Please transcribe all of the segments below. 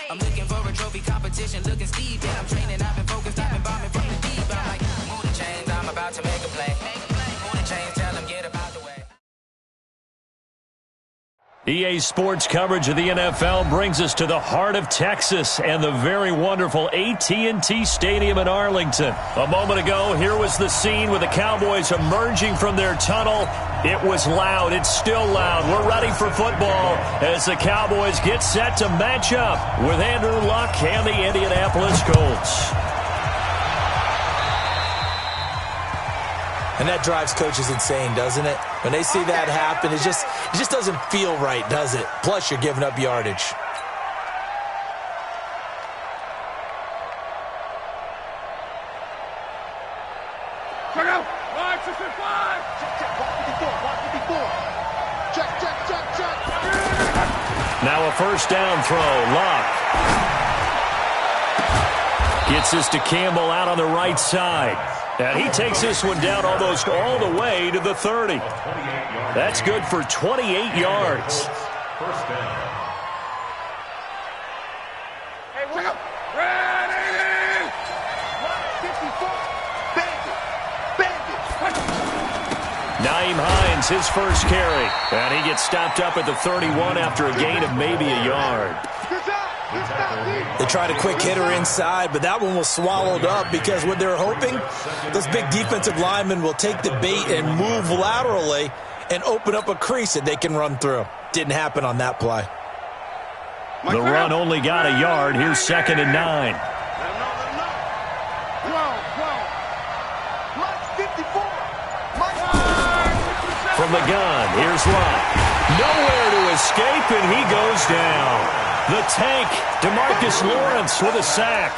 I'm looking for a trophy competition, looking steep. Yeah, I'm training, I've been focused, I've been bombing from the deep. I'm like, move the chains, I'm about to make a play. Move the chains, tell them get about the way. EA Sports coverage of the NFL brings us to the heart of Texas and the very wonderful AT&T Stadium in Arlington. A moment ago, here was the scene with the Cowboys emerging from their tunnel. It was loud. It's still loud. We're ready for football as the Cowboys get set to match up with Andrew Luck and the Indianapolis Colts. And that drives coaches insane, doesn't it? When they see that happen, it just doesn't feel right, does it? Plus, you're giving up yardage. Check out. 5, 6, 5. Check. Now a first down throw. Luck gets this to Campbell out on the right side. And he takes this one down almost all the way to the 30. That's good for 28 yards. First down. Hey, what's up? Ready! 154. Bandit. Naeem Hines, his first carry. And he gets stopped up at the 31 after a gain of maybe a yard. They tried a quick hitter inside, but that one was swallowed up because what they're hoping, those big defensive linemen will take the bait and move laterally and open up a crease that they can run through. Didn't happen on that play. The run only got a yard. Here's 2nd and 9. From the gun, here's Luck. Nowhere to escape, and he goes down. The tank, DeMarcus Lawrence with a sack.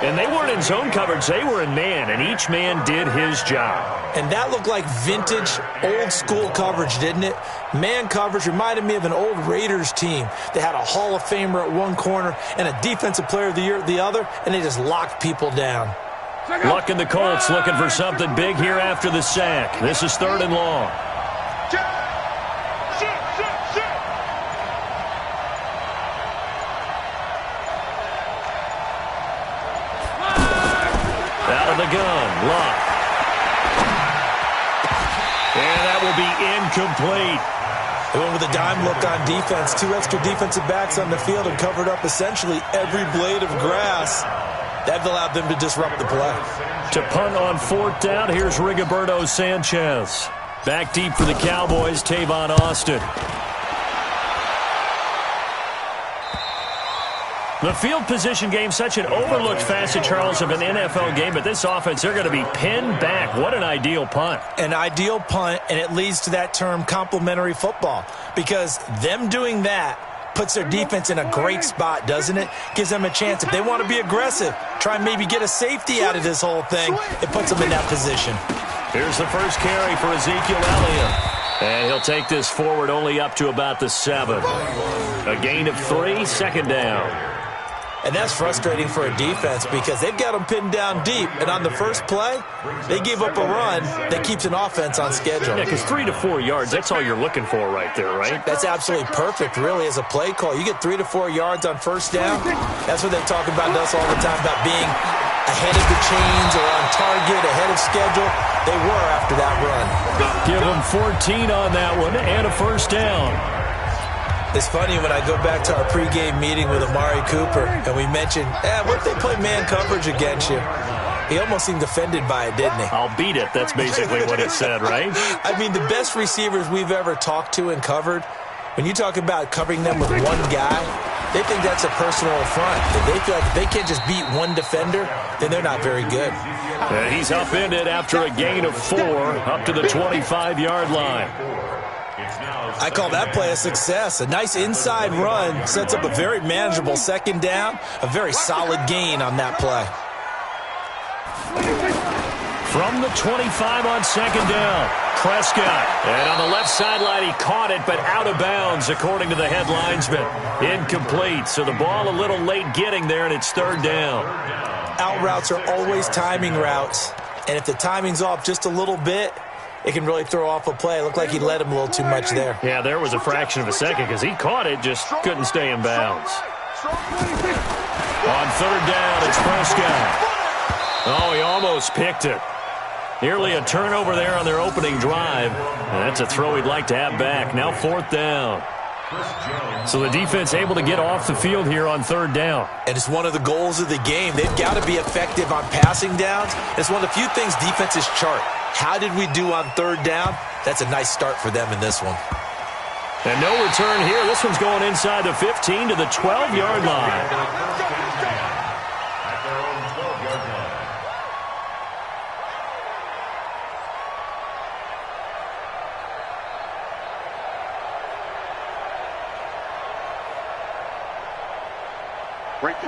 And they weren't in zone coverage. They were in man, and each man did his job. And that looked like vintage, old-school coverage, didn't it? Man coverage reminded me of an old Raiders team. They had a Hall of Famer at one corner and a Defensive Player of the Year at the other, and they just locked people down. Luck and the Colts looking for something big here after the sack. This is 3rd and long. The gun, Luck. And that will be incomplete. They went with a dime look on defense. 2 extra defensive backs on the field and covered up essentially every blade of grass. That allowed them to disrupt the play. To punt on 4th down, here's Rigoberto Sanchez. Back deep for the Cowboys, Tavon Austin. The field position game, such an overlooked facet, Charles, of an NFL game. But this offense, they're going to be pinned back. What an ideal punt. An ideal punt, and it leads to that term complementary football. Because them doing that puts their defense in a great spot, doesn't it? Gives them a chance. If they want to be aggressive, try and maybe get a safety out of this whole thing, it puts them in that position. Here's the first carry for Ezekiel Elliott. And he'll take this forward only up to about the 7. A gain of 3, 2nd down. And that's frustrating for a defense because they've got them pinned down deep. And on the first play, they gave up a run that keeps an offense on schedule. Yeah, because 3 to 4 yards, that's all you're looking for right there, right? That's absolutely perfect, really, as a play call. You get 3 to 4 yards on first down. That's what they talk about us all the time, about being ahead of the chains or on target, ahead of schedule. They were after that run. Give them 14 on that one and a first down. It's funny when I go back to our pregame meeting with Amari Cooper and we mentioned, what if they play man coverage against you? He almost seemed offended by it, didn't he? I'll beat it. That's basically what it said, right? I mean, the best receivers we've ever talked to and covered, when you talk about covering them with one guy, they think that's a personal affront. They feel like if they can't just beat one defender, then they're not very good. And he's upended after a gain of 4 up to the 25-yard line. I call that play a success. A nice inside run sets up a very manageable 2nd down, a very solid gain on that play. From the 25 on 2nd down, Prescott. And on the left sideline, he caught it, but out of bounds, according to the head linesman. Incomplete, so the ball a little late getting there, and it's 3rd down. Out routes are always timing routes, and if the timing's off just a little bit, it can really throw off a play. It looked like he led him a little too much there. Yeah, there was a fraction of a second because he caught it, just couldn't stay in bounds. On third down, it's Prescott. Oh, he almost picked it. Nearly a turnover there on their opening drive. And that's a throw he'd like to have back. Now fourth down. So the defense able to get off the field here on third down. And it's one of the goals of the game. They've got to be effective on passing downs. It's one of the few things defenses chart. How did we do on third down? That's a nice start for them in this one. And no return here. This one's going inside the 15 to the 12-yard line.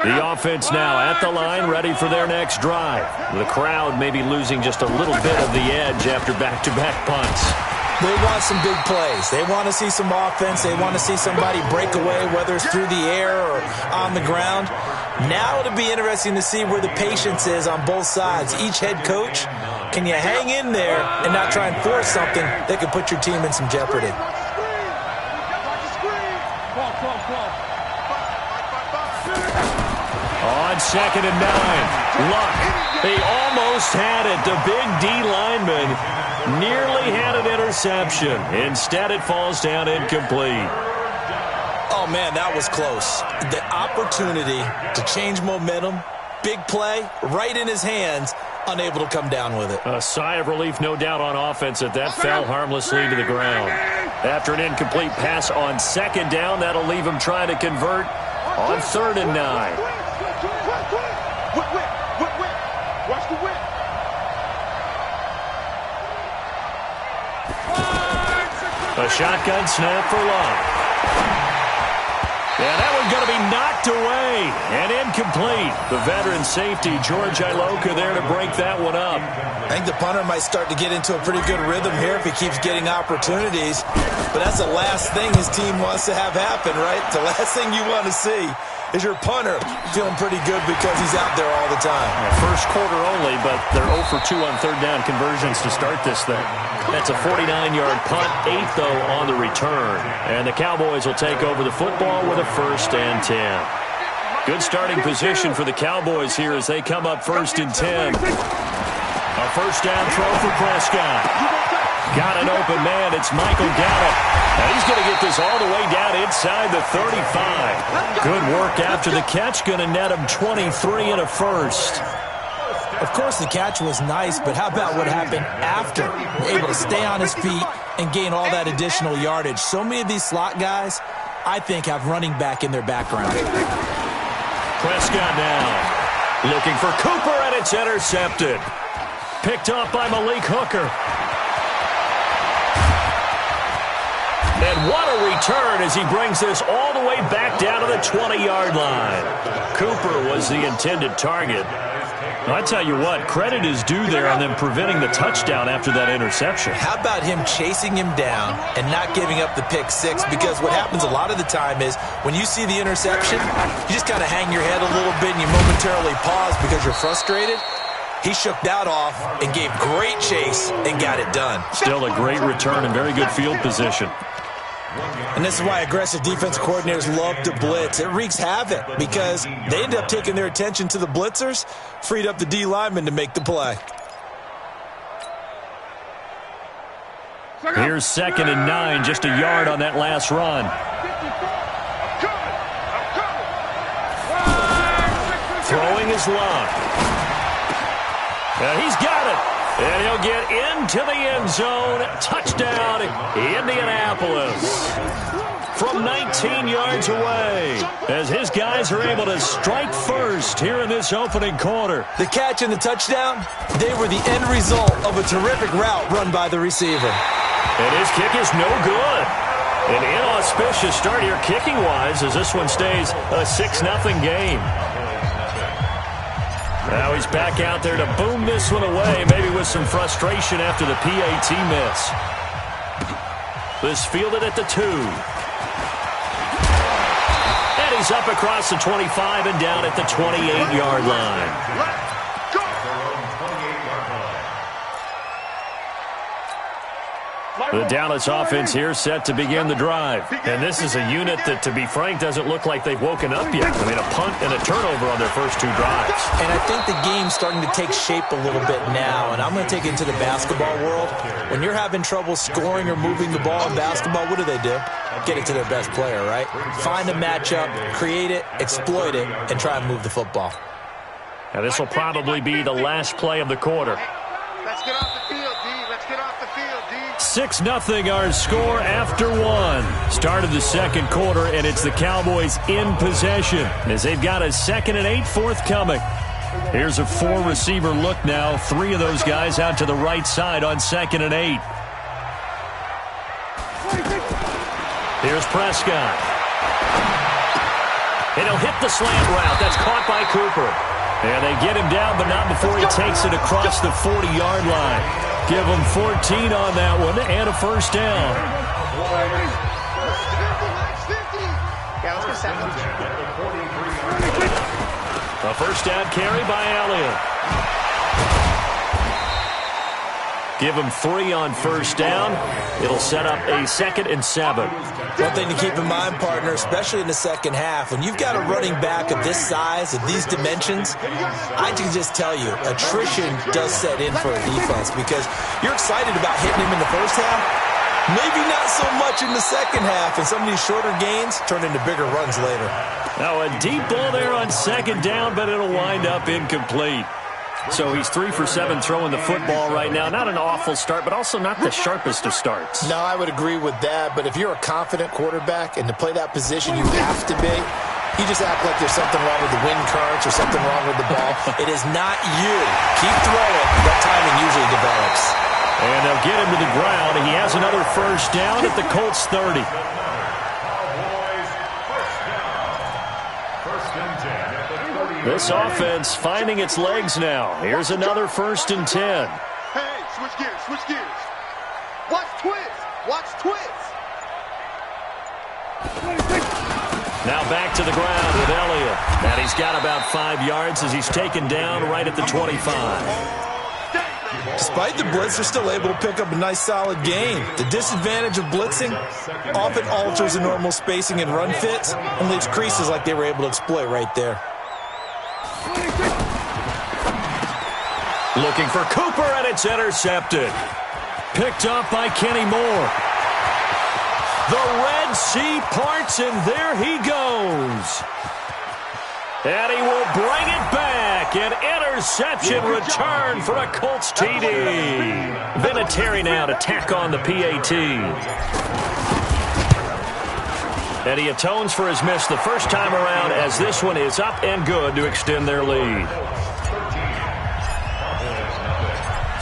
The offense now at the line, ready for their next drive. The crowd may be losing just a little bit of the edge after back-to-back punts. They want some big plays. They want to see some offense. They want to see somebody break away, whether it's through the air or on the ground. Now it'll be interesting to see where the patience is on both sides. Each head coach, can you hang in there and not try and force something that could put your team in some jeopardy? On second and 9, Luck. He almost had it. The big D lineman nearly had an interception. Instead, it falls down incomplete. Oh, man, that was close. The opportunity to change momentum, big play, right in his hands, unable to come down with it. A sigh of relief, no doubt, on offense that fell harmlessly to the ground. After an incomplete pass on second down, that'll leave him trying to convert on third and 9. Watch the whip. A shotgun snap for Luck. Yeah, that one's going to be knocked away and incomplete. The veteran safety, George Iloka, there to break that one up. I think the punter might start to get into a pretty good rhythm here if he keeps getting opportunities. But that's the last thing his team wants to have happen, right? The last thing you want to see is your punter feeling pretty good because he's out there all the time. First quarter only, but they're 0 for 2 on third down conversions to start this thing. That's a 49-yard punt, 8, though, on the return. And the Cowboys will take over the football with a 1st and 10. Good starting position for the Cowboys here as they come up 1st and 10. A first down throw for Prescott. Got an open man. It's Michael Gallup. And he's going to get this all the way down inside the 35. Good work after the catch. Going to net him 23 and a first. Of course, the catch was nice, but how about what happened after? Able to stay on his feet and gain all that additional yardage. So many of these slot guys, I think, have running back in their background. Prescott now looking for Cooper, and it's intercepted. Picked up by Malik Hooker. And what a return as he brings this all the way back down to the 20-yard line. Cooper was the intended target. Now, I tell you what, credit is due there on them preventing the touchdown after that interception. How about him chasing him down and not giving up the pick six? Because what happens a lot of the time is when you see the interception, you just kind of hang your head a little bit and you momentarily pause because you're frustrated. He shook that off and gave great chase and got it done. Still a great return and very good field position. And this is why aggressive defense coordinators love to blitz. It wreaks havoc because they end up taking their attention to the blitzers, freed up the D lineman to make the play. Here's 2nd and 9, just a yard on that last run. Throwing his Luck. He's got it. And he'll get into the end zone. Touchdown, Indianapolis. From 19 yards away, as his guys are able to strike first here in this opening quarter. The catch and the touchdown, they were the end result of a terrific route run by the receiver. And his kick is no good. An inauspicious start here kicking-wise as this one stays a 6-0 game. Now he's back out there to boom this one away, maybe with some frustration after the PAT miss. This fielded at the 2. And he's up across the 25 and down at the 28-yard line. The Dallas offense here set to begin the drive. And this is a unit that, to be frank, doesn't look like they've woken up yet. I mean, a punt and a turnover on their first two drives. And I think the game's starting to take shape a little bit now. And I'm going to take it into the basketball world. When you're having trouble scoring or moving the ball in basketball, what do? Get it to their best player, right? Find a matchup, create it, exploit it, and try and move the football. Now, this will probably be the last play of the quarter. Let's get off the field, D. Let's get off the field, D. 6-0 our score after one. Start of the second quarter, and it's the Cowboys in possession as they've got a 2nd and 8 forthcoming. Here's a 4-receiver look now. 3 of those guys out to the right side on 2nd and 8. Here's Prescott. And he'll hit the slant route. That's caught by Cooper. And they get him down, but not before he takes it across the 40-yard line. Give him 14 on that one and a first down. A first down carry by Elliott. Give him 3 on first down. It'll set up a 2nd and 7. One thing to keep in mind, partner, especially in the second half, when you've got a running back of this size, of these dimensions, I can just tell you, attrition does set in for a defense because you're excited about hitting him in the first half, maybe not so much in the second half, and some of these shorter gains turn into bigger runs later. Now a deep ball there on 2nd down, but it'll wind up incomplete. So he's 3 for 7 throwing the football right now. Not an awful start, but also not the sharpest of starts. No, I would agree with that. But if you're a confident quarterback and to play that position you have to be, you just act like there's something wrong with the wind currents or something wrong with the ball. It is not you. Keep throwing. That timing usually develops. And they'll get him to the ground. He has another first down at the Colts 30. This offense finding its legs now. Here's another 1st and 10. Hey, switch gears, switch gears. Watch twist, watch twist. Now back to the ground with Elliott. And he's got about 5 yards as he's taken down right at the 25. Despite the blitz, they're still able to pick up a nice solid gain. The disadvantage of blitzing often alters the normal spacing and run fits and leaves creases like they were able to exploit right there. Looking for Cooper, and it's intercepted. Picked up by Kenny Moore. The Red Sea parts, and there he goes. And he will bring it back. An interception return for a Colts TD. Vinatieri now to tack on the PAT. And he atones for his miss the first time around as this one is up and good to extend their lead.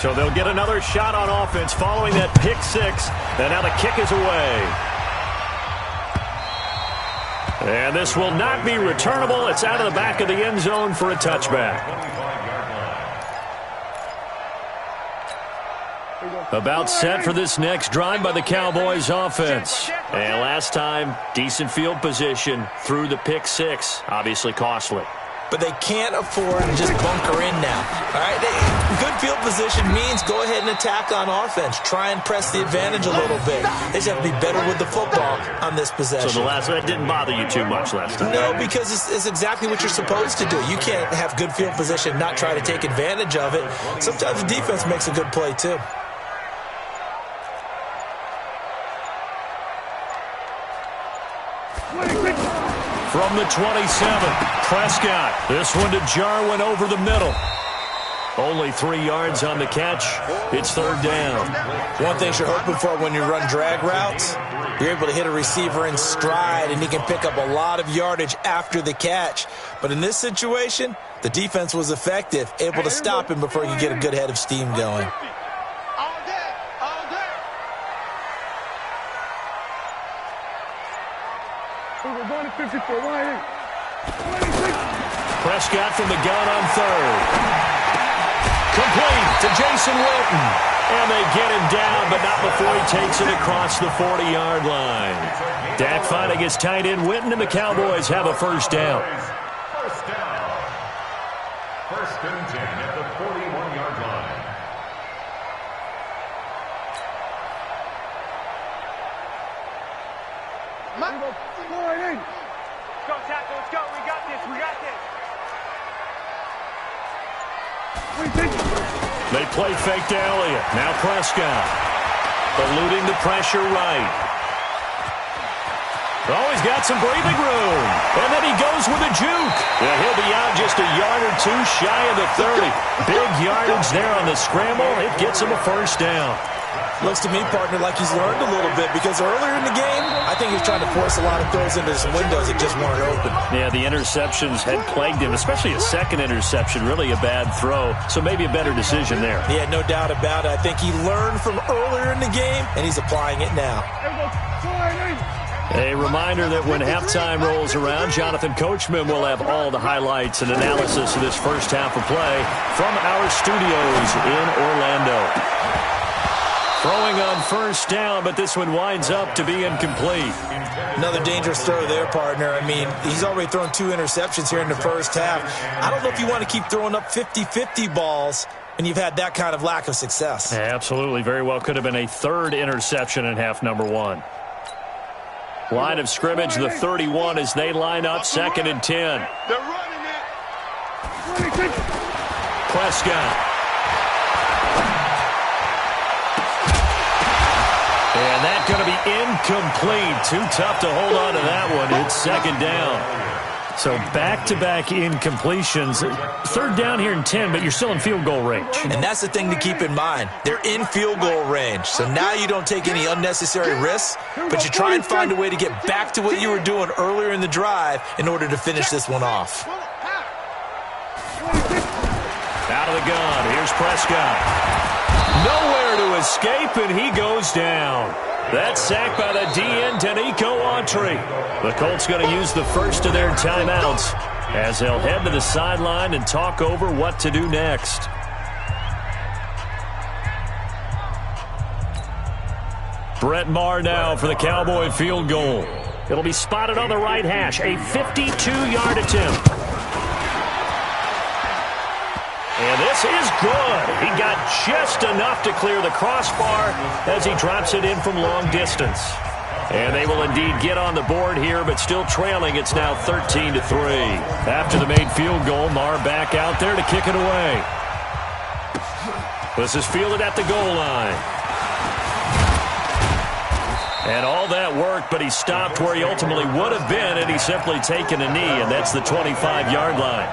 So they'll get another shot on offense following that pick 6. And now the kick is away. And this will not be returnable. It's out of the back of the end zone for a touchback. About set for this next drive by the Cowboys offense. And last time, decent field position through the pick 6. Obviously costly. But they can't afford to just bunker in now. All right, good field position means go ahead and attack on offense. Try and press the advantage a little bit. They just have to be better with the football on this possession. So the last one, that didn't bother you too much last time? No, because it's exactly what you're supposed to do. You can't have good field position and not try to take advantage of it. Sometimes the defense makes a good play, too. From the 27, Prescott. This one to Jarwin over the middle. Only 3 yards on the catch. It's 3rd down. One thing you're hoping for when you run drag routes, you're able to hit a receiver in stride, and he can pick up a lot of yardage after the catch. But in this situation, the defense was effective, able to stop him before he could get a good head of steam going. All day, all day. We're going to 54, 26. Prescott from the gun on 3rd. Complete to Jason Witten. And they get him down, but not before he takes it across the 40-yard line. Dak finding his tight end Witten, and the Cowboys have a first down. First down. 1st and 10 at the 41-yard line. Go, tackle, let's go. We got this. We got this. They play fake to Elliott. Now Prescott. Eluding the pressure right. Oh, he's got some breathing room. And then he goes with a juke. Yeah, he'll be out just a yard or two shy of the 30. Big yardage there on the scramble. It gets him a first down. Looks to me, partner, like he's learned a little bit because earlier in the game, I think he's trying to force a lot of throws into some windows that just weren't open. Yeah, the interceptions had plagued him, especially a second interception, really a bad throw. So maybe a better decision there. Yeah, no doubt about it. I think he learned from earlier in the game, and he's applying it now. A reminder that when halftime rolls around, Jonathan Coachman will have all the highlights and analysis of this first half of play from our studios in Orlando. Throwing on first down, but this one winds up to be incomplete. Another dangerous throw there, partner. I mean, he's already thrown 2 interceptions here in the first half. I don't know if you want to keep throwing up 50-50 balls, and you've had that kind of lack of success. Absolutely. Very well could have been a third interception in half number 1. Line of scrimmage, the 31 as they line up, 2nd and 10. They're running it. Prescott. And that's going to be incomplete. Too tough to hold on to that one. It's 2nd down. So back-to-back incompletions. 3rd down here and 10, but you're still in field goal range. And that's the thing to keep in mind. They're in field goal range. So now you don't take any unnecessary risks, but you try and find a way to get back to what you were doing earlier in the drive in order to finish this one off. Out of the gun. Here's Prescott. Nowhere to escape, and he goes down. That's sacked by the DN, Danico Autry. The Colts going to use the first of their timeouts as they'll head to the sideline and talk over what to do next. Brett Maher now for the Cowboy field goal. It'll be spotted on the right hash, a 52-yard attempt. And this is good. He got just enough to clear the crossbar as he drops it in from long distance. And they will indeed get on the board here, but still trailing. It's now 13-3. After the made field goal, Maher back out there to kick it away. This is fielded at the goal line. And all that worked, but he stopped where he ultimately would have been, and he's simply taken a knee, and that's the 25-yard line.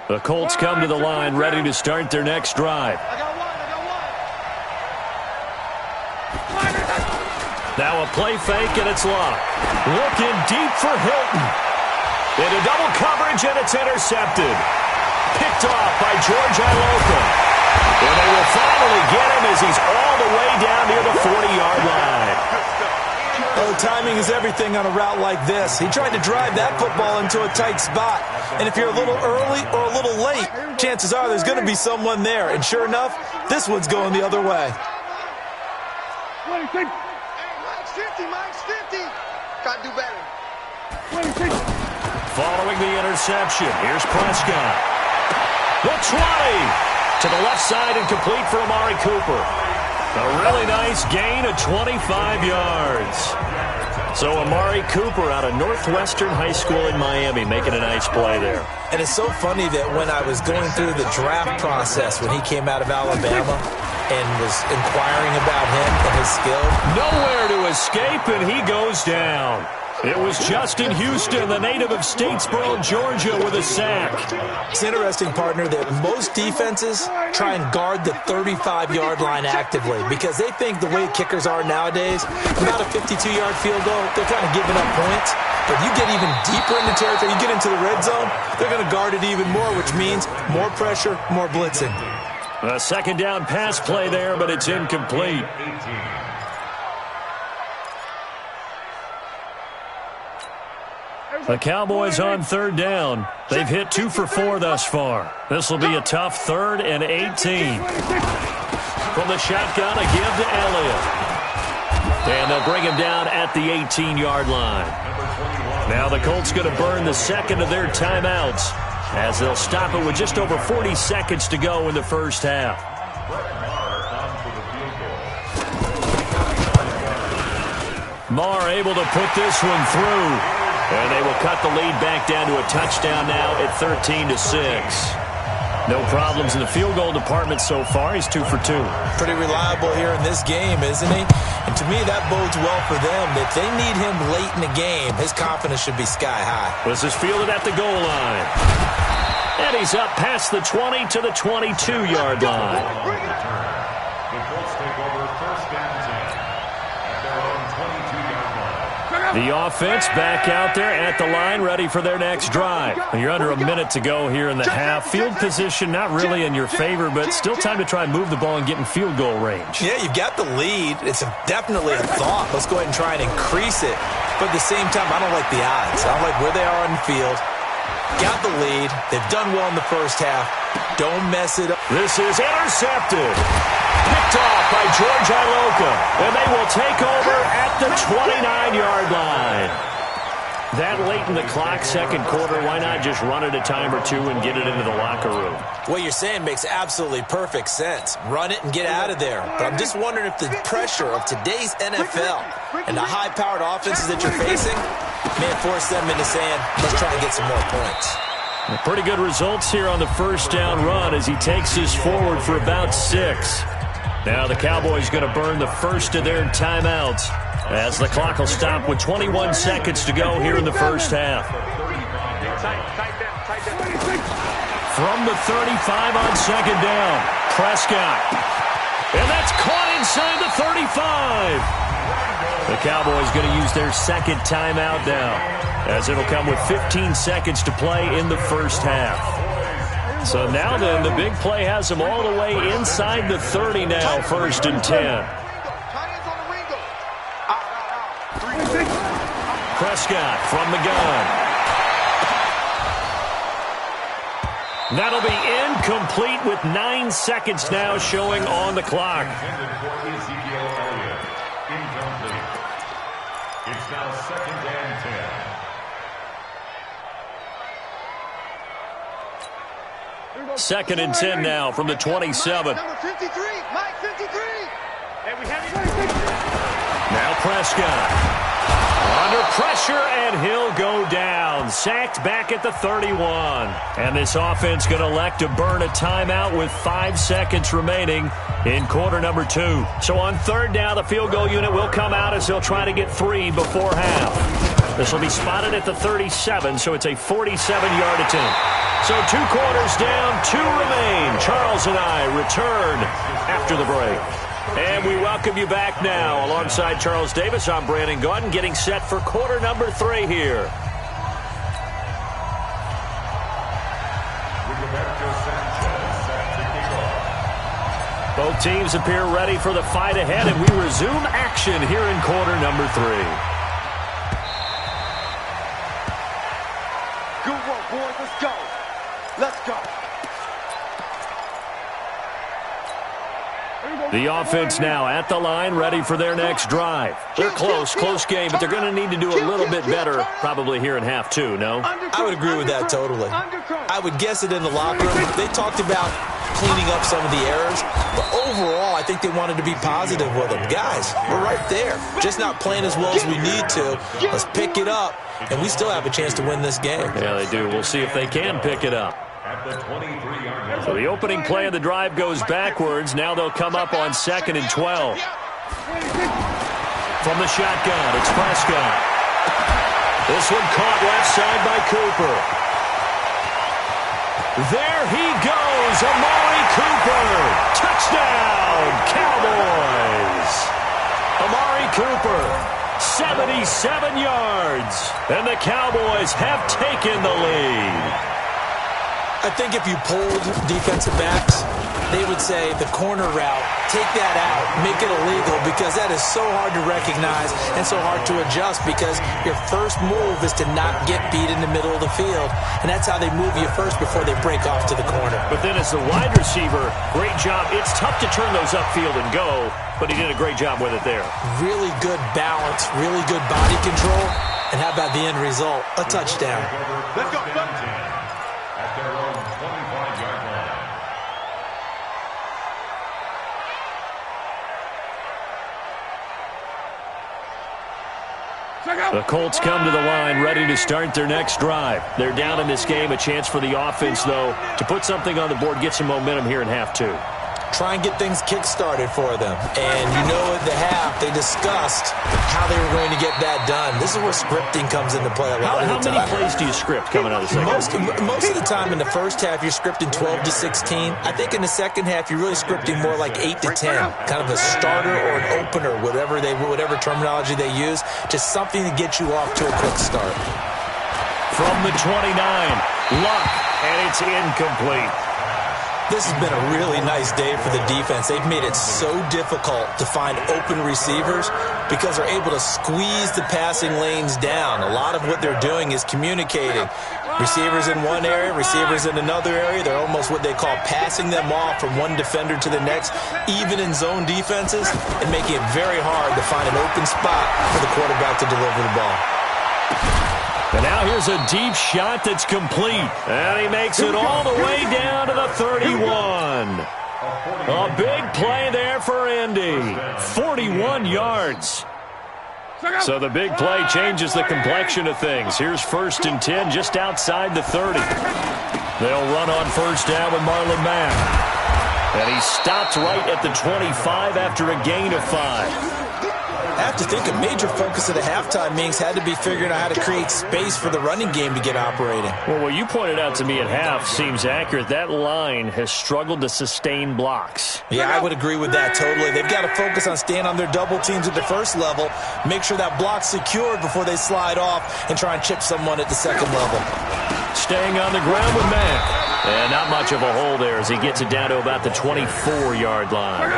The Colts come to the line, ready to start their next drive. Now a play fake, and it's locked. Looking deep for Hilton. Into double coverage, and it's intercepted. Picked off by George Iloka. And they will finally get him as he's all the way down near the 40-yard line. Oh, timing is everything on a route like this. He tried to drive that football into a tight spot. And if you're a little early or a little late, chances are there's going to be someone there. And sure enough, this one's going the other way. Hey, Mike's 50. Got to do better. Following the interception, here's Prescott. The 20 to the left side and complete for Amari Cooper. A really nice gain of 25 yards. So Amari Cooper out of Northwestern High School in Miami making a nice play there. And it's so funny that when I was going through the draft process when he came out of Alabama and was inquiring about him and his skill. Nowhere to escape, and he goes down. It was Justin Houston, the native of Statesboro, Georgia, with a sack. It's interesting, partner, that most defenses try and guard the 35-yard line actively because they think the way kickers are nowadays, about a 52-yard field goal, they're kind of giving up points. But you get even deeper in the territory, you get into the red zone, they're going to guard it even more, which means more pressure, more blitzing. A second down pass play there, but it's incomplete. The Cowboys on third down. They've hit 2 for 4 thus far. This will be a tough 3rd and 18. From the shotgun, a give to Elliott. And they'll bring him down at the 18-yard line. Now the Colts going to burn the second of their timeouts as they'll stop it with just over 40 seconds to go in the first half. Marr able to put this one through. And they will cut the lead back down to a touchdown now at 13-6. No problems in the field goal department so far. He's 2 for 2. Pretty reliable here in this game, isn't he? And to me, that bodes well for them. If they need him late in the game, his confidence should be sky high. This is fielded at the goal line. And he's up past the 20 to the 22-yard line. The Colts take over 1st and 10 at their own 22-yard line. The offense back out there at the line, ready for their next drive. You're under a minute to go here in the half. Field position not really in your favor, but still time to try and move the ball and get in field goal range. Yeah, you've got the lead. It's definitely a thought. Let's go ahead and try and increase it. But at the same time, I don't like the odds. I don't like where they are on the field. Got the lead. They've done well in the first half. Don't mess it up. This is intercepted. Picked off by George Iloka. And they will take over at the 29-yard line. That late in the clock, second quarter, why not just run it a time or two and get it into the locker room? What you're saying makes absolutely perfect sense. Run it and get out of there. But I'm just wondering if the pressure of today's NFL and the high-powered offenses that you're facing may force them into saying, let's try and get some more points. Pretty good results here on the first down run as he takes this forward for about 6. Now the Cowboys going to burn the first of their timeouts as the clock will stop with 21 seconds to go here in the first half. From the 35 on second down, Prescott. And that's caught inside the 35. The Cowboys going to use their second timeout now as it'll come with 15 seconds to play in the first half. So now then, the big play has them all the way inside the 30 now, 1st and 10. Prescott from the gun. That'll be incomplete with 9 seconds now showing on the clock. It's now 2nd and 10. 2nd and 10 now from the 27. Number 53, Mike 53. Now Prescott. Under pressure, and he'll go down. Sacked back at the 31. And this offense going to elect to burn a timeout with 5 seconds remaining in quarter number 2. So on third down, the field goal unit will come out as they'll try to get 3 before half. This will be spotted at the 37, so it's a 47-yard attempt. So 2 quarters down, 2 remain. Charles and I return after the break. And we welcome you back now. Alongside Charles Davis, I'm Brandon Gaudin, getting set for quarter number 3 here. Both teams appear ready for the fight ahead, and we resume action here in quarter number 3. Good work, boys. Let's go. Let's go. The offense now at the line, ready for their next drive. They're close game, but they're going to need to do a little bit better probably here in half 2, no? I would agree with that totally. I would guess it in the locker room. They talked about cleaning up some of the errors, but overall, I think they wanted to be positive with them. Guys, we're right there. Just not playing as well as we need to. Let's pick it up, and we still have a chance to win this game. Yeah, they do. We'll see if they can pick it up. At the 23-yard line. So the opening play of the drive goes backwards. Now they'll come up on 2nd and 12. From the shotgun, it's Prescott. This one caught left side by Cooper. There he goes, Amari Cooper. Touchdown, Cowboys. Amari Cooper, 77 yards. And the Cowboys have taken the lead. I think if you pulled defensive backs, they would say the corner route, take that out, make it illegal, because that is so hard to recognize and so hard to adjust, because your first move is to not get beat in the middle of the field, and that's how they move you first before they break off to the corner. But then as the wide receiver, great job. It's tough to turn those upfield and go, but he did a great job with it there. Really good balance, really good body control, and how about the end result? A touchdown. Let's go. At their own 25-yard line. The Colts come to the line ready to start their next drive. They're down in this game. A chance for the offense, though, to put something on the board, get some momentum here in half two. Try and get things kick-started for them. And you know at the half, they discussed how they were going to get that done. This is where scripting comes into play a lot of the time. How many plays do you script coming out of the second half? Most of the time in the first half, you're scripting 12 to 16. I think in the second half, you're really scripting more like 8 to 10. Kind of a starter or an opener, whatever terminology they use. Just something to get you off to a quick start. From the 29, Luck, and it's incomplete. This has been a really nice day for the defense. They've made it so difficult to find open receivers because they're able to squeeze the passing lanes down. A lot of what they're doing is communicating. Receivers in one area, receivers in another area. They're almost what they call passing them off from one defender to the next, even in zone defenses, and making it very hard to find an open spot for the quarterback to deliver the ball. And now here's a deep shot that's complete. And he makes it all the way down to the 31. A big play there for Indy. 41 yards. So the big play changes the complexion of things. Here's 1st and 10 just outside the 30. They'll run on first down with Marlon Mack. And he stopped right at the 25 after a gain of 5. I have to think a major focus of the halftime meetings had to be figuring out how to create space for the running game to get operating. Well, what you pointed out to me at half seems accurate. That line has struggled to sustain blocks. Yeah, I would agree with that totally. They've got to focus on staying on their double teams at the first level, make sure that block's secured before they slide off and try and chip someone at the second level. Staying on the ground with Mack. And not much of a hole there as he gets it down to about the 24-yard line.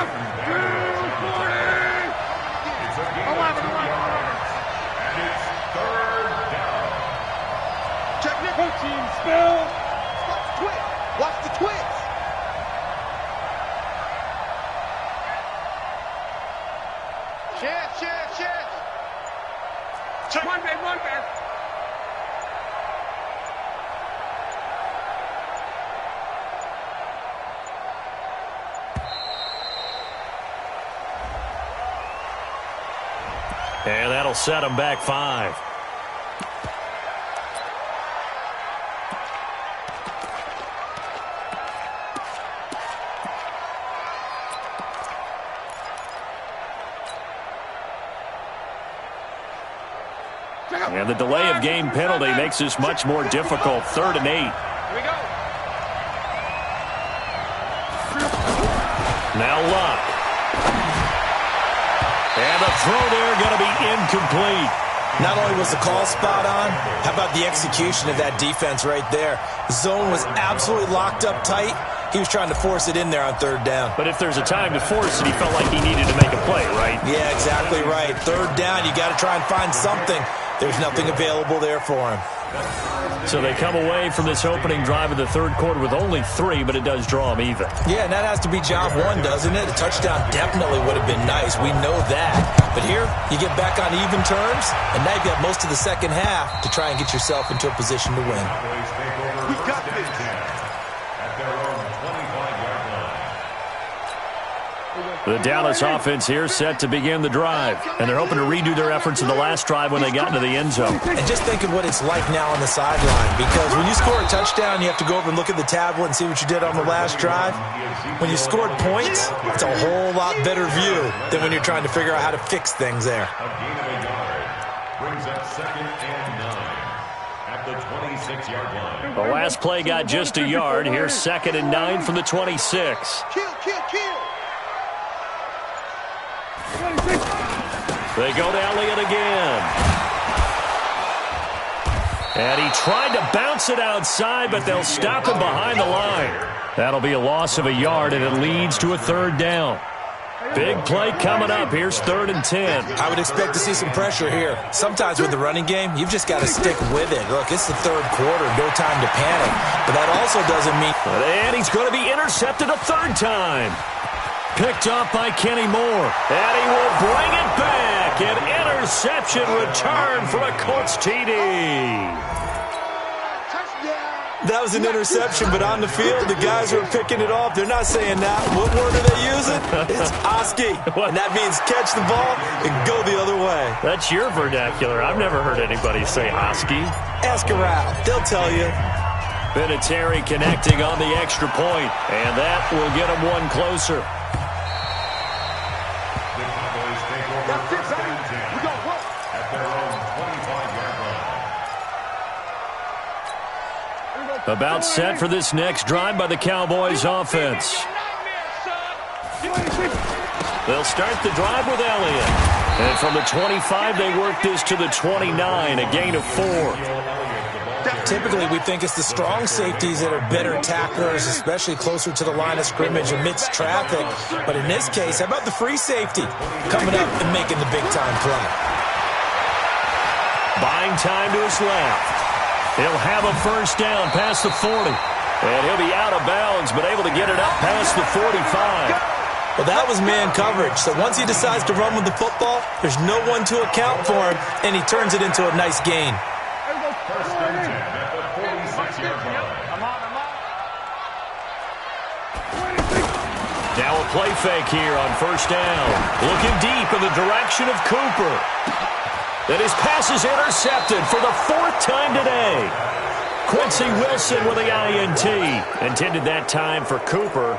Watch the twist. Check. One man. And that'll set him back 5. And the delay of game penalty makes this much more difficult. 3rd and 8. Here we go. Now Luck. And the throw there going to be incomplete. Not only was the call spot on, how about the execution of that defense right there? The zone was absolutely locked up tight. He was trying to force it in there on 3rd down. But if there's a time to force it, he felt like he needed to make a play, right? Yeah, exactly right. 3rd down, you got to try and find something. There's nothing available there for him. So they come away from this opening drive of the 3rd quarter with only 3, but it does draw them even. Yeah, and that has to be job 1, doesn't it? A touchdown definitely would have been nice. We know that. But here, you get back on even terms, and now you've got most of the second half to try and get yourself into a position to win. We got this. At their own 25-yard line. The Dallas offense here set to begin the drive. And they're hoping to redo their efforts in the last drive when they got into the end zone. And just think of what it's like now on the sideline. Because when you score a touchdown, you have to go over and look at the tablet and see what you did on the last drive. When you scored points, it's a whole lot better view than when you're trying to figure out how to fix things there. A gain of a yard brings up 2nd and 9 at the 26-yard line. The last play got just a yard. Here's 2nd and 9 from the 26. Kill. They go to Elliott again. And he tried to bounce it outside, but they'll stop him behind the line. That'll be a loss of a yard, and it leads to a third down. Big play coming up. Here's 3rd and 10. I would expect to see some pressure here. Sometimes with the running game, you've just got to stick with it. Look, it's the third quarter. No time to panic. But that also doesn't mean... And he's going to be intercepted a third time. Picked off by Kenny Moore. And he will bring it back. An interception return for a Colts TD. That was an interception, but on the field, the guys who are picking it off, they're not saying that. What word are they using? It's Oski. And that means catch the ball and go the other way. That's your vernacular. I've never heard anybody say Oski. Ask around. They'll tell you. Vinatieri connecting on the extra point, and that will get him one closer. The Cowboys take over 1st and 10 at their own 25-yard line. About set for this next drive by the Cowboys offense. They'll start the drive with Elliott. And from the 25, they work this to the 29, a gain of 4. Typically, we think it's the strong safeties that are better tacklers, especially closer to the line of scrimmage amidst traffic. But in this case, how about the free safety coming up and making the big-time play? Buying time to his left. He'll have a first down past the 40. And he'll be out of bounds, but able to get it up past the 45. Well, that was man coverage. So once he decides to run with the football, there's no one to account for him, and he turns it into a nice gain. 1st and 10 at the 46-yard line. Now a play fake here on first down. Looking deep in the direction of Cooper. And his pass is intercepted for the 4th time today. Quincy Wilson with the INT. Intended that time for Cooper.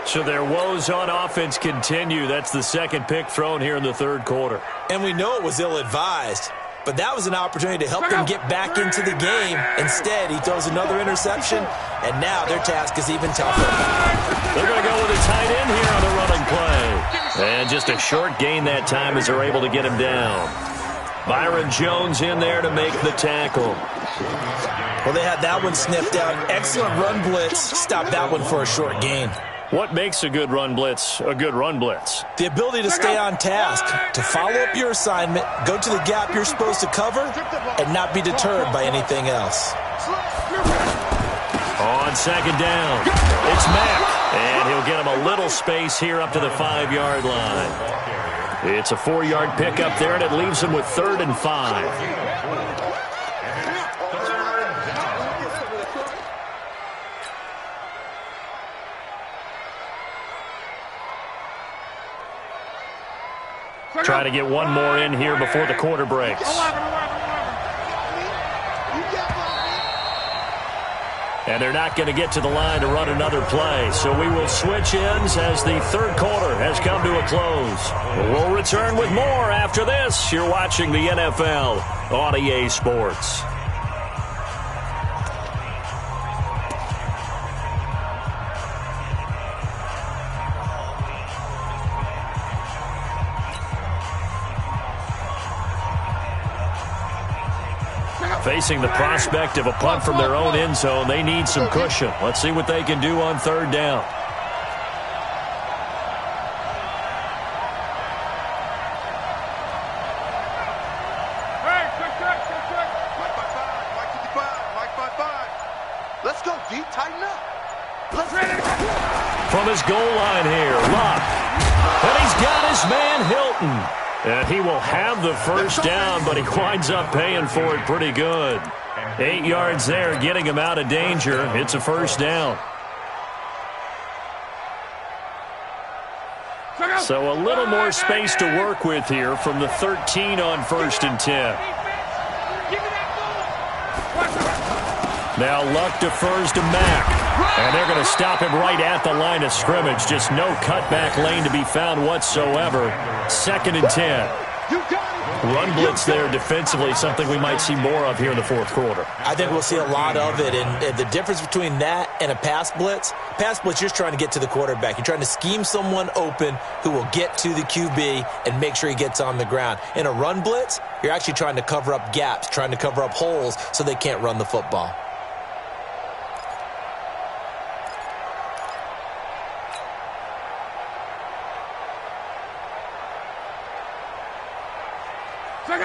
So their woes on offense continue. That's the second pick thrown here in the 3rd quarter. And we know it was ill-advised. But that was an opportunity to help them get back into the game. Instead, he throws another interception, and now their task is even tougher. They're going to go with a tight end here on the running play. And just a short gain that time as they're able to get him down. Byron Jones in there to make the tackle. Well, they had that one sniffed out. Excellent run blitz. Stop that one for a short gain. What makes a good run blitz a good run blitz? The ability to stay on task, to follow up your assignment, go to the gap you're supposed to cover, and not be deterred by anything else. On second down, it's Mack, and he'll get him a little space here up to the 5-yard line. It's a 4-yard pickup there, and it leaves him with 3rd and 5. Try to get one more in here before the quarter breaks. And they're not going to get to the line to run another play. So we will switch ends as the 3rd quarter has come to a close. We'll return with more after this. You're watching the NFL on EA Sports. Facing the prospect of a punt from their own end zone, they need some cushion. Let's see what they can do on 3rd down. Hey, check. Mike 55, Mike 55. Let's go, D. Tighten up. Let's ready. From his goal line here, Luck. And he's got his man Hilton. And he will have the first down, but he winds up paying for it pretty good. 8 yards there, getting him out of danger. It's a first down. So a little more space to work with here from the 13 on 1st and 10. Now Luck defers to Mack. And they're going to stop him right at the line of scrimmage. Just no cutback lane to be found whatsoever. 2nd and 10. run blitz there defensively, something we might see more of here in the fourth quarter. I think we'll see a lot of it, and the difference between that and a pass blitz, you're just trying to get to the quarterback. You're trying to scheme someone open who will get to the QB and make sure he gets on the ground. In a run blitz, you're actually trying to cover up gaps, trying to cover up holes so they can't run the football.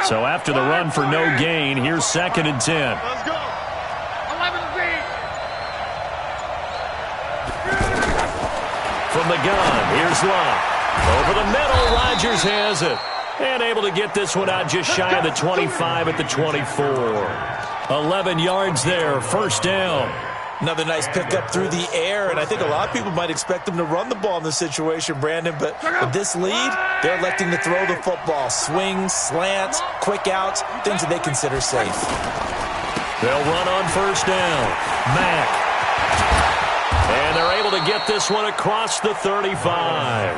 So after the run for no gain, here's 2nd and 10. Let's go. 11 feet. From the gun, here's Love. Over the middle, Rodgers has it. And able to get this one out just shy of the 25 at the 24. 11 yards there, first down. Another nice pickup through the air, and I think a lot of people might expect them to run the ball in this situation, Brandon, but with this lead, they're electing to throw the football. Swings, slants, quick outs, things that they consider safe. They'll run on first down. Mack. And they're able to get this one across the 35.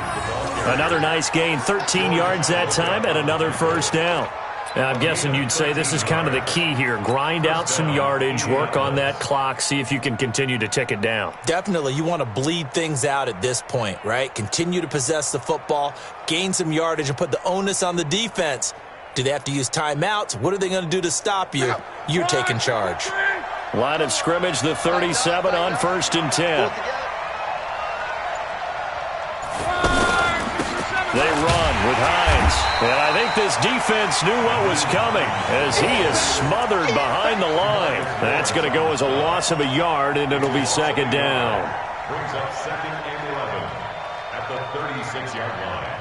Another nice gain, 13 yards that time, and another first down. Now, I'm guessing you'd say this is kind of the key here. Grind out some yardage, work on that clock, see if you can continue to tick it down. Definitely. You want to bleed things out at this point, right? Continue to possess the football, gain some yardage, and put the onus on the defense. Do they have to use timeouts? What are they going to do to stop you? You're taking charge. Line of scrimmage, the 37 on 1st and 10. They run with Hines. And I think this defense knew what was coming as he is smothered behind the line. That's going to go as a loss of a yard, and it'll be 2nd down. Brings up 2nd and 11 at the 36-yard line.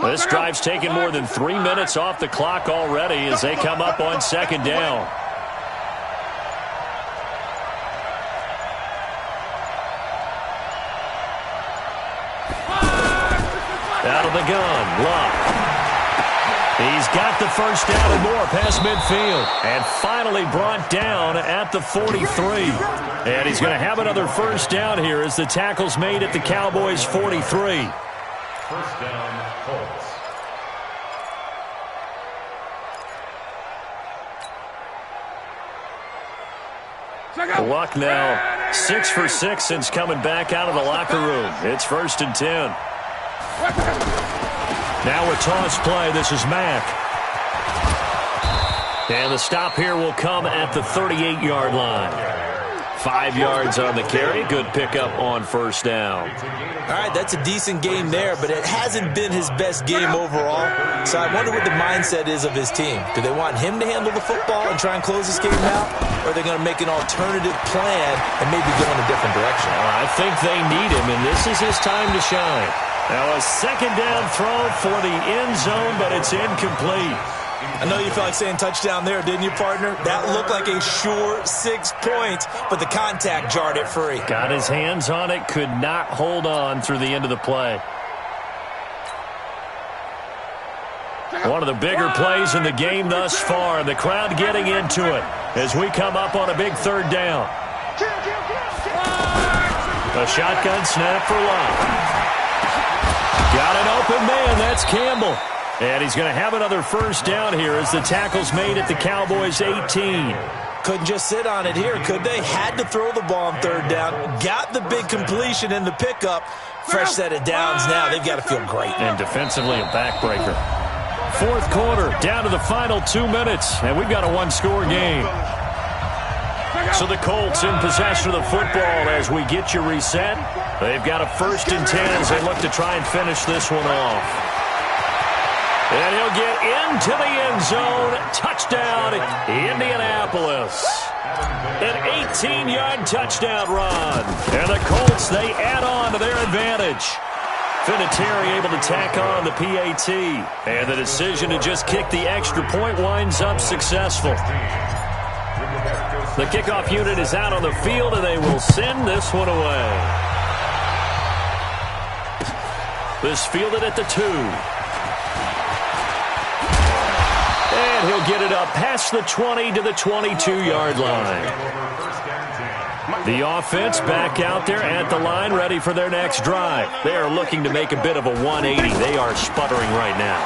This drive's taken more than 3 minutes off the clock already as they come up on 2nd down. Out of the gun, Love. He's got the first down and more past midfield. And finally brought down at the 43. And he's going to have another first down here as the tackle's made at the Cowboys' 43. First down, Colts. Luck now 6 for 6 since coming back out of the locker room. It's 1st and 10. Now a toss play. This is Mack. And the stop here will come at the 38-yard line. 5 yards on the carry. Good pickup on first down. All right, that's a decent game there, but it hasn't been his best game overall. So I wonder what the mindset is of his team. Do they want him to handle the football and try and close this game out? Or are they going to make an alternative plan and maybe go in a different direction? I think they need him, and this is his time to shine. Now a 2nd down throw for the end zone, but it's incomplete. I know you felt like saying touchdown there, didn't you, partner? That looked like a sure 6 points, but the contact jarred it free. Got his hands on it, could not hold on through the end of the play. One of the bigger plays in the game thus far, the crowd getting into it as we come up on a big 3rd down. A shotgun snap for Love. Got an open man, that's Campbell. And he's going to have another first down here as the tackle's made at the Cowboys' 18. Couldn't just sit on it here, could they? Had to throw the ball on 3rd down. Got the big completion in the pickup. Fresh set of downs now. They've got to feel great. And defensively a backbreaker. 4th quarter, down to the final 2 minutes, and we've got a 1-score game. So the Colts in possession of the football as we get you reset. They've got a 1st and 10 as they look to try and finish this one off. And he'll get into the end zone. Touchdown, Indianapolis. An 18-yard touchdown run. And the Colts, they add on to their advantage. Vinatieri able to tack on the PAT. And the decision to just kick the extra point winds up successful. The kickoff unit is out on the field, and they will send this one away. This fielded at the 2. And he'll get it up past the 20 to the 22-yard line. The offense back out there at the line, ready for their next drive. They are looking to make a bit of a 180. They are sputtering right now.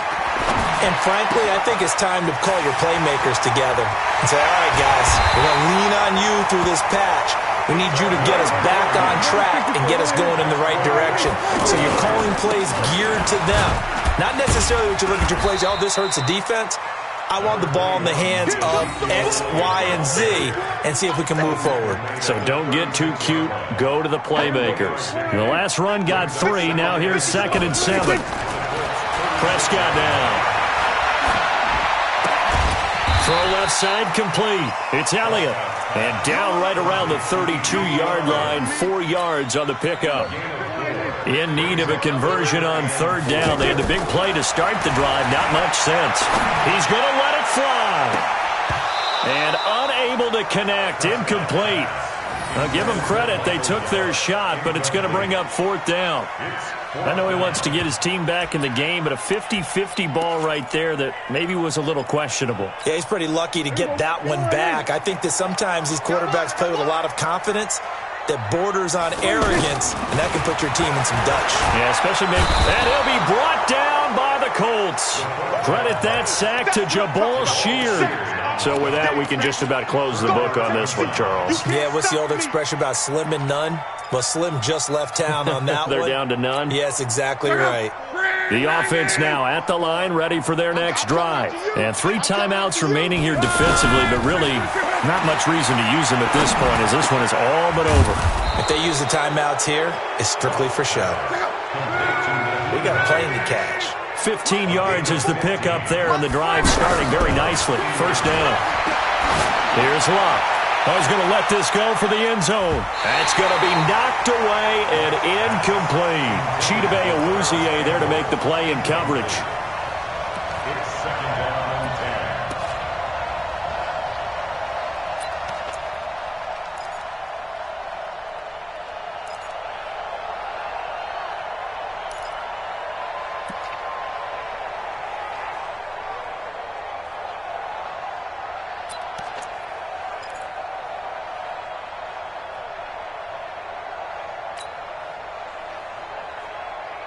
And frankly, I think it's time to call your playmakers together and say, all right, guys, we're going to lean on you through this patch. We need you to get us back on track and get us going in the right direction. So you're calling plays geared to them. Not necessarily that you look at your plays, oh, this hurts the defense. I want the ball in the hands of X, Y, and Z and see if we can move forward. So don't get too cute. Go to the playmakers. The last run got 3. Now here's 2nd and 7. Prescott now. Throw left side complete. It's Elliott. And down right around the 32-yard line, 4 yards on the pickup. In need of a conversion on 3rd down. They had the big play to start the drive. Not much sense. He's going to let it fly. And unable to connect. Incomplete. I'll give them credit. They took their shot, but it's going to bring up 4th down. I know he wants to get his team back in the game, but a 50-50 ball right there that maybe was a little questionable. Yeah, he's pretty lucky to get that one back. I think that sometimes these quarterbacks play with a lot of confidence that borders on arrogance, and that can put your team in some Dutch. Yeah, especially maybe. And he'll be brought down by the Colts. Credit that sack to Jabal Sheard. So with that, we can just about close the book on this one, Charles. Yeah, what's the old expression about slim and none? Well, Slim just left town on that They're one. down to none? Yes, exactly right. The offense now at the line, ready for their next drive. And 3 timeouts remaining here defensively, but really not much reason to use them at this point as this one is all but over. If they use the timeouts here, it's strictly for show. We got a plane to catch. 15 yards is the pickup there, and the drive starting very nicely. 1st down. Here's Locke. He's going to let this go for the end zone. That's going to be knocked away and incomplete. Chidobe Awuzie there to make the play in coverage. It's 2nd down and 10.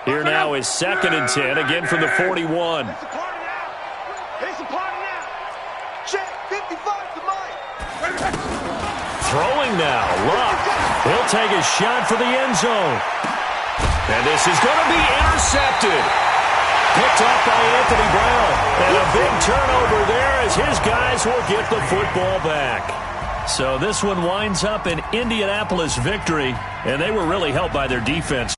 Here now is 2nd and 10, again from the 41. It's a party now. It's a party now. Check 55 to Mike. Throwing now, Luck. He'll take a shot for the end zone. And this is going to be intercepted. Picked up by Anthony Brown. And a big turnover there as his guys will get the football back. So this one winds up an Indianapolis victory, and they were really helped by their defense.